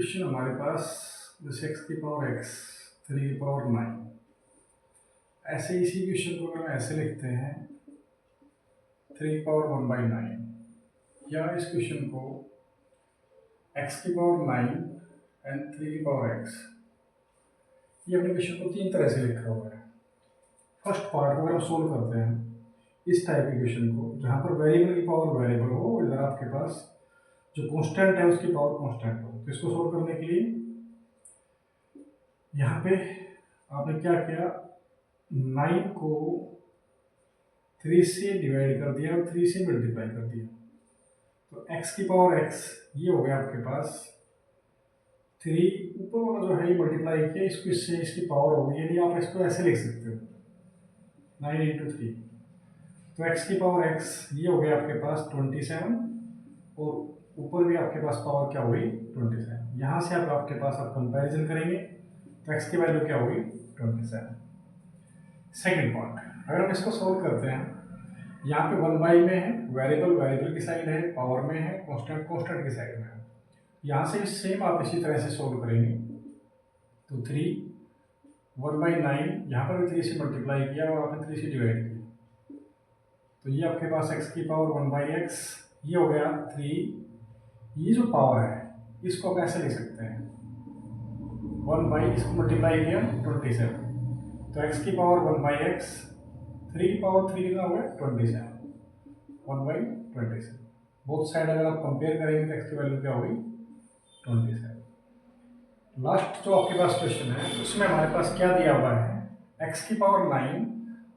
Question हमारे पास जैसे x की पावर x 3 की पावर 9, ऐसे इसी क्वेश्चन को अगर हम ऐसे लिखते हैं 3 की पावर 1/9, या इस क्वेश्चन को x की पावर 9 एंड 3 की पावर x, ये अपने क्वेश्चन को तीन तरह से लिखा हुआ है। फर्स्ट पार्ट अगर हम सोल्व करते हैं इस टाइप के क्वेश्चन को, जहाँ पर वेरिएबल की पावर वेरिएबल हो, इधर आपके पास जो कांस्टेंट है उसकी पावर कांस्टेंट हो, तो इसको सोल्व करने के लिए यहाँ पे आपने क्या किया, 9 को 3 से डिवाइड कर दिया और 3 से मल्टीप्लाई कर दिया, तो x की पावर x ये हो गया आपके पास 3, ऊपर वाला जो है ये मल्टीप्लाई किया, इसको इससे इसकी पावर होगी, यानी आप इसको ऐसे लिख सकते हो 9 × 3, तो x की पावर x ये हो गया आपके पास 27, और ऊपर भी आपके पास पावर क्या होगी 27। यहाँ से आप आपके पास आप कंपैरिजन करेंगे तो x की वैल्यू क्या होगी 27। सेकंड पार्ट अगर हम इसको सोल्व करते हैं, यहाँ पे 1/, में है वेरिएबल, वेरिएबल की साइड है, पावर में है, कांस्टेंट कांस्टेंट की साइड में है। यहाँ से सेम आप इसी तरह से सोल्व करेंगे, तो 3 1/9, यहाँ पर भी 3 से मल्टीप्लाई किया और आपने 3 से डिवाइड किया, तो ये आपके पास x की पावर 1/x ये हो गया 3, ये जो पावर है इसको आप ऐसे लिख सकते हैं 1/, इसको मल्टीप्लाई किया 27, तो x की पावर 1/x, 3 की पावर 3 कितना हो गया 27, 1/27। बोथ साइड अगर आप कंपेयर करेंगे तो x की वैल्यू क्या होगी 27। लास्ट जो आपके पास क्वेश्चन है उसमें हमारे पास क्या दिया हुआ है, x की पावर 9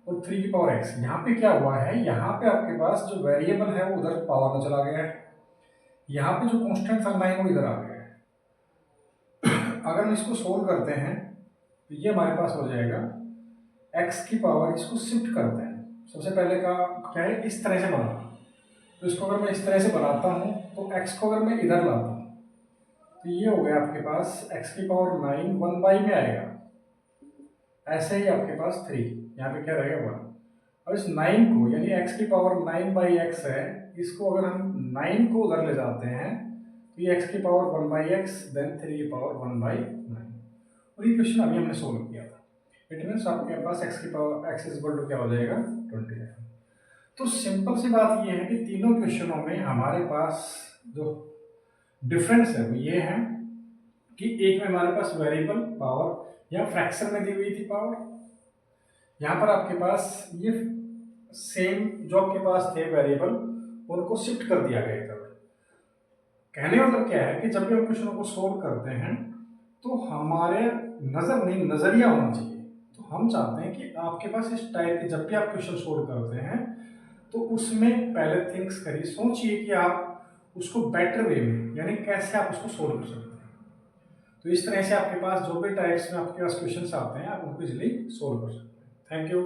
और 3 की पावर x। यहाँ पे क्या हुआ है, यहाँ पे आपके पास जो वेरिएबल है वो उधर पावर में चला गया है, यहाँ पे जो कांस्टेंट था 9 वो इधर आ गया है। अगर हम इसको सोल्व करते हैं तो ये हमारे पास हो जाएगा x की पावर, इसको शिफ्ट करते हैं, सबसे पहले का क्या है इस तरह से बनाना, तो इसको अगर मैं इस तरह से बनाता हूँ तो x को अगर मैं इधर लाता हूँ तो ये हो गया आपके पास x की पावर 9 1/, में आएगा, ऐसे ही आपके पास 3, यहाँ पे क्या रहेगा 1। अब इस 9 को यानी x की पावर 9/x है, इसको अगर हम 9 को उधर ले जाते हैं तो ये x की पावर 1/x देन 3 की पावर 1/9, और ये क्वेश्चन अभी हमने सोल्व किया था। इट मीन्स आपके पास x की पावर x इक्वल टू क्या हो जाएगा 27। तो सिंपल सी बात ये है कि तीनों क्वेश्चनों में हमारे पास जो डिफरेंस है वो ये है कि एक में हमारे पास वेरिएबल पावर या फ्रैक्शन में दी हुई थी पावर, यहाँ पर आपके पास ये सेम जो आपके पास थे वेरिएबल उनको शिफ्ट कर दिया गया था। कहने का मतलब क्या है कि जब भी हम क्वेश्चनों को सोल्व करते हैं तो हमारे नजरिया होना चाहिए, तो हम चाहते हैं कि आपके पास इस टाइप के जब भी आप क्वेश्चन सोल्व करते हैं तो उसमें पहले थिंक्स करिए, सोचिए कि आप उसको बेटर वे में यानी कैसे आप उसको सोल्व कर सकते हैं। तो इस तरह से आपके पास जो भी टाइप्स में आपके पास क्वेश्चंस आते हैं आप उनको इजीली सोल्व कर सकते हैं। Thank you.